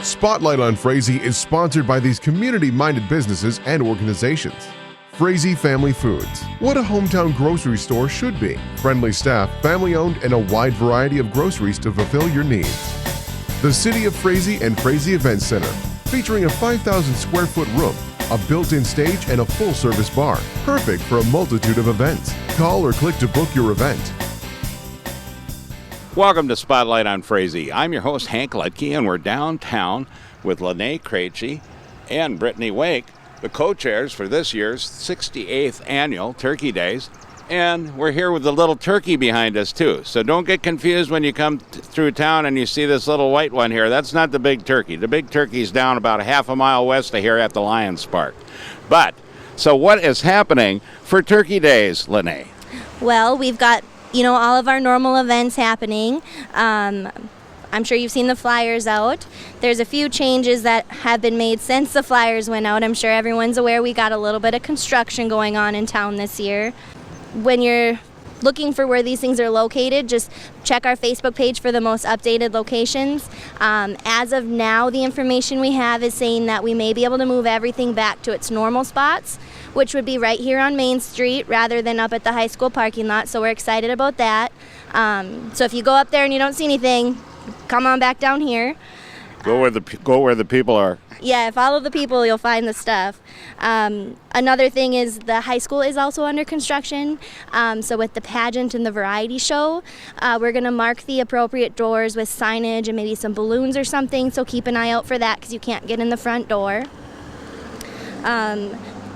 Spotlight on Frazee is sponsored by these community-minded businesses and organizations. Frazee Family Foods. What a hometown grocery store should be. Friendly staff, family-owned, and a wide variety of groceries to fulfill your needs. The City of Frazee and Frazee Event Center, featuring a 5,000 square foot room, a built-in stage, and a full-service bar. Perfect for a multitude of events. Call or click to book your event. Welcome to Spotlight on Frazee. I'm your host, Hank Ledke, and we're downtown with Lene Frazee and Brittany Wake, the co-chairs for this year's 68th annual Turkey Days. And we're here with the little turkey behind us, too. So don't get confused when you come through town and you see this little white one here. That's not the big turkey. The big turkey's down about a half a mile west of here at the Lions Park. So what is happening for Turkey Days, Lene? Well, we've got all of our normal events happening. I'm sure you've seen the flyers out. There's a few changes that have been made since the flyers went out. I'm sure everyone's aware we got a little bit of construction going on in town this year. When you're looking for where these things are located, just check our Facebook page for the most updated locations. As of now, the information we have is saying that we may be able to move everything back to its normal spots, which would be right here on Main Street rather than up at the high school parking lot. So we're excited about that. So if you go up there and you don't see anything, come on back down here. Go where the people are. Yeah, follow the people, you'll find the stuff. Another thing is the high school is also under construction. So with the pageant and the variety show, we're going to mark the appropriate doors with signage and maybe some balloons or something. So keep an eye out for that because you can't get in the front door.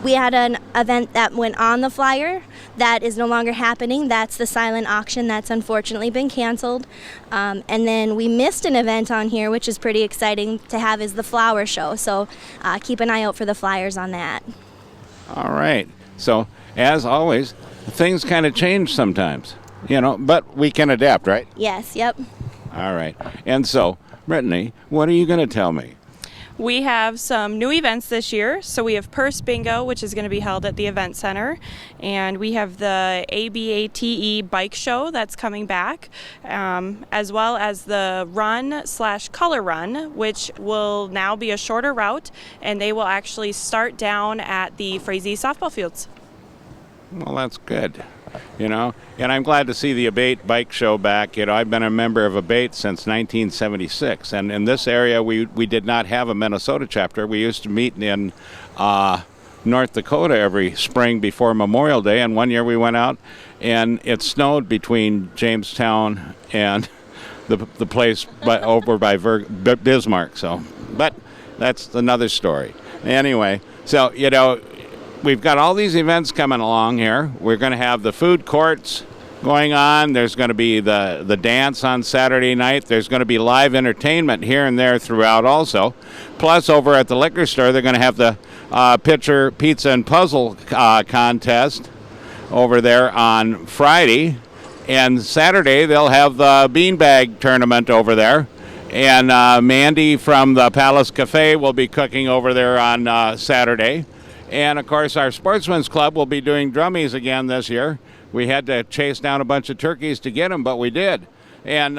We had an event that went on the flyer that is no longer happening. That's the silent auction that's unfortunately been canceled. And then we missed an event on here, which is pretty exciting to have, is the flower show. So keep an eye out for the flyers on that. All right. So as always, things kind of change sometimes, but we can adapt, right? Yes, yep. All right. And so, Brittany, what are you going to tell me? We have some new events this year. So we have Purse Bingo, which is going to be held at the Event Center. And we have the ABATE bike show that's coming back, as well as the run/color run, which will now be a shorter route. And they will actually start down at the Frazee softball fields. Well, that's good. And I'm glad to see the Abate bike show back. I've been a member of Abate since 1976, and in this area we did not have a Minnesota chapter. We used to meet in North Dakota every spring before Memorial Day, and one year we went out and it snowed between Jamestown and the place over by Bismarck. But that's another story. Anyway, so we've got all these events coming along here. We're going to have the food courts going on. There's going to be the dance on Saturday night. There's going to be live entertainment here and there throughout also. Plus, over at the liquor store, they're going to have the pitcher pizza and puzzle contest over there on Friday. And Saturday, they'll have the beanbag tournament over there. And Mandy from the Palace Cafe will be cooking over there on Saturday. And, of course, our Sportsman's Club will be doing drummies again this year. We had to chase down a bunch of turkeys to get them, but we did. And,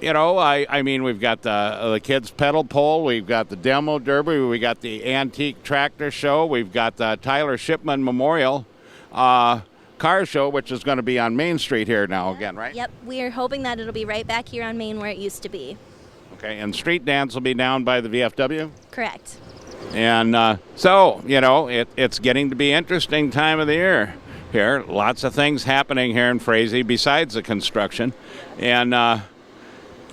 we've got the kids' pedal pole. We've got the demo derby. We got the antique tractor show. We've got the Tyler Shipman Memorial car show, which is going to be on Main Street here now again, right? Yep, we are hoping that it'll be right back here on Main where it used to be. Okay, and street dance will be down by the VFW? Correct. And it's getting to be interesting time of the year here. Lots of things happening here in Frazee besides the construction. And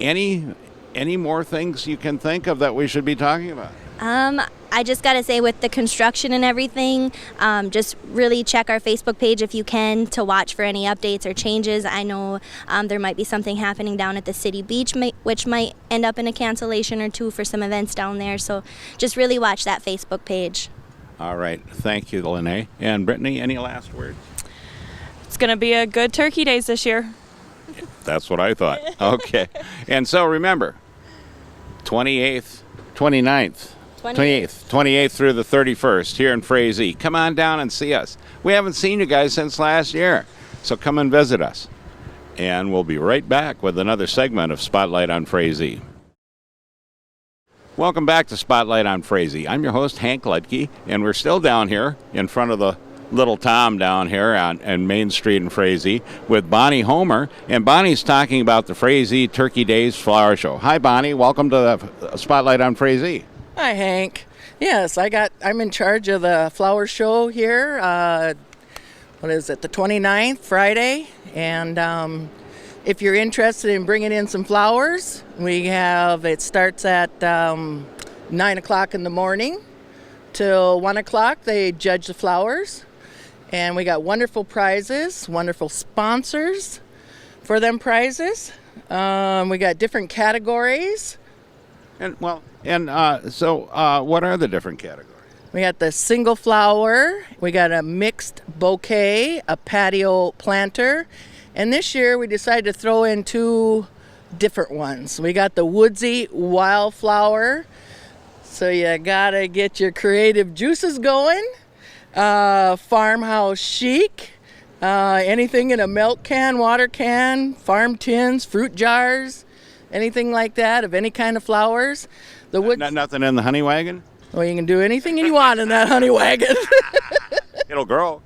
any more things you can think of that we should be talking about? I just got to say, with the construction and everything, just really check our Facebook page if you can to watch for any updates or changes. I know there might be something happening down at the city beach, which might end up in a cancellation or two for some events down there. So just really watch that Facebook page. All right. Thank you, Lene. And Brittany, any last words? It's going to be a good Turkey Days this year. That's what I thought. Okay. And so remember, 28th through the 31st here in Frazee. Come on down and see us. We haven't seen you guys since last year, so come and visit us. And, and we'll be right back with another segment of Spotlight on Frazee. 'Spotlight on Frazee' is sponsored by these community-minded businesses and organizations. Frazee Family Foods. What a hometown grocery store should be. Friendly staff, family-owned, and a wide variety of groceries to fulfill your needs. The City of Frazee and Frazee Event Center, featuring a 5,000 square foot room, a built-in stage, and a full-service bar. Perfect for a multitude of events. Call or click to book your event. All Welcome back to Spotlight on Frazee. I'm your host, Hank Ludke, and we're still down here in front of the Little Tom down here on Main Street in Frazee with Bonnie Homer. And Bonnie's talking about the Frazee Turkey Days Flower Show. Hi, Bonnie. Welcome to the Spotlight on Frazee. Hi, Hank. Yes, I'm in charge of the flower show here. What is it, the 29th, Friday? And if you're interested in bringing in some flowers, it starts at 9 o'clock in the morning till 1 o'clock. They judge the flowers. And we got wonderful prizes, wonderful sponsors for them prizes. We got different categories. So what are the different categories? We got the single flower, we got a mixed bouquet, a patio planter, and this year we decided to throw in two different ones. We got the woodsy wildflower, so you gotta get your creative juices going. Farmhouse chic, anything in a milk can, water can, farm tins, fruit jars, anything like that of any kind of flowers. Nothing in the honey wagon? Well, you can do anything you want in that honey wagon. It'll grow.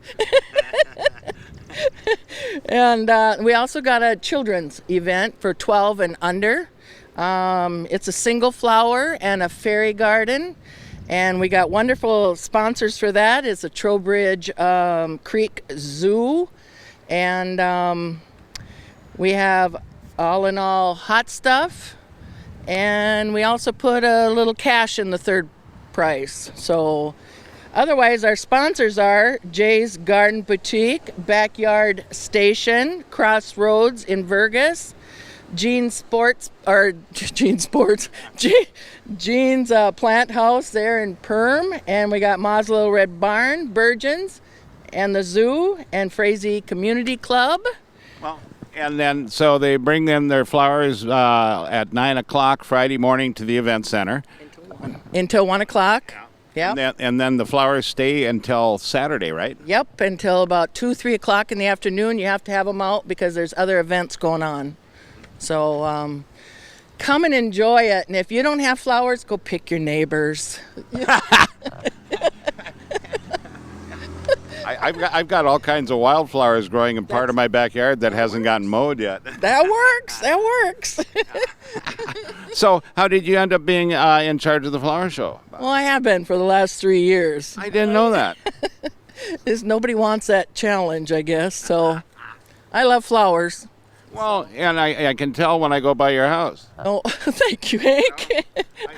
And we also got a children's event for 12 and under. It's a single flower and a fairy garden. And we got wonderful sponsors for that. It's a Trowbridge Creek Zoo. And we have all in all hot stuff. And we also put a little cash in the third price. So otherwise our sponsors are Jay's Garden Boutique, Backyard Station, Crossroads in Vergas, Jean's Plant House there in Perm, and we got Ma's Little Red Barn, Burgeons, and the Zoo, and Frazee Community Club. Well, and then so they bring in their flowers at 9 o'clock Friday morning to the event center. Until 1 o'clock. Yeah. And then the flowers stay until Saturday, right? Yep, until about 2, 3 o'clock in the afternoon. You have to have them out because there's other events going on. So come and enjoy it. And if you don't have flowers, go pick your neighbors. I've got all kinds of wildflowers growing in part of my backyard that hasn't gotten mowed yet. That works. So how did you end up being in charge of the flower show? Well, I have been for the last 3 years. I didn't know that. Nobody wants that challenge, I guess. So I love flowers. Well, and I can tell when I go by your house. Oh, thank you, Hank.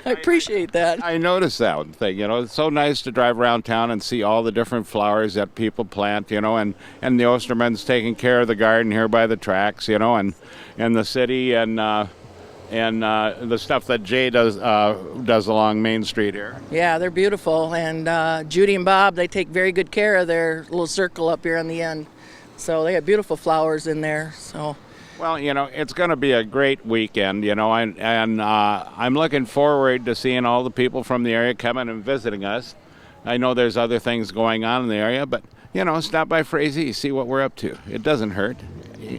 I appreciate that. I noticed that thing. It's so nice to drive around town and see all the different flowers that people plant, and the Ostermans taking care of the garden here by the tracks, and the city and the stuff that Jay does along Main Street here. Yeah, they're beautiful. And Judy and Bob, they take very good care of their little circle up here on the end. So they got beautiful flowers in there. So. Well, it's going to be a great weekend, and I'm looking forward to seeing all the people from the area coming and visiting us. I know there's other things going on in the area, but, stop by Frazee, see what we're up to. It doesn't hurt,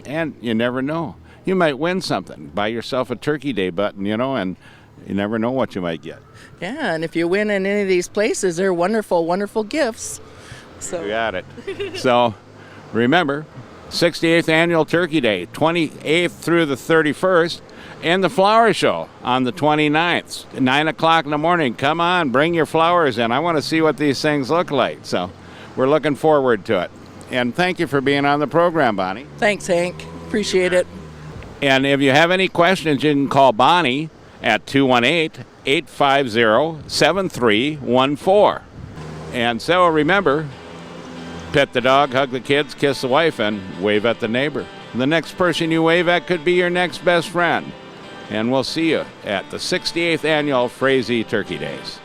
and you never know. You might win something. Buy yourself a Turkey Day button, and you never know what you might get. Yeah, and if you win in any of these places, they're wonderful, wonderful gifts. So. You got it. So, remember, 68th Annual Turkey Day, 28th through the 31st, and the Flower Show on the 29th, 9 o'clock in the morning. Come on, bring your flowers in. I want to see what these things look like. So we're looking forward to it. And thank you for being on the program, Bonnie. Thanks, Hank. Appreciate it. And if you have any questions, you can call Bonnie at 218-850-7314. And so remember, pet the dog, hug the kids, kiss the wife, and wave at the neighbor. The next person you wave at could be your next best friend. And we'll see you at the 68th Annual Frazee Turkey Days.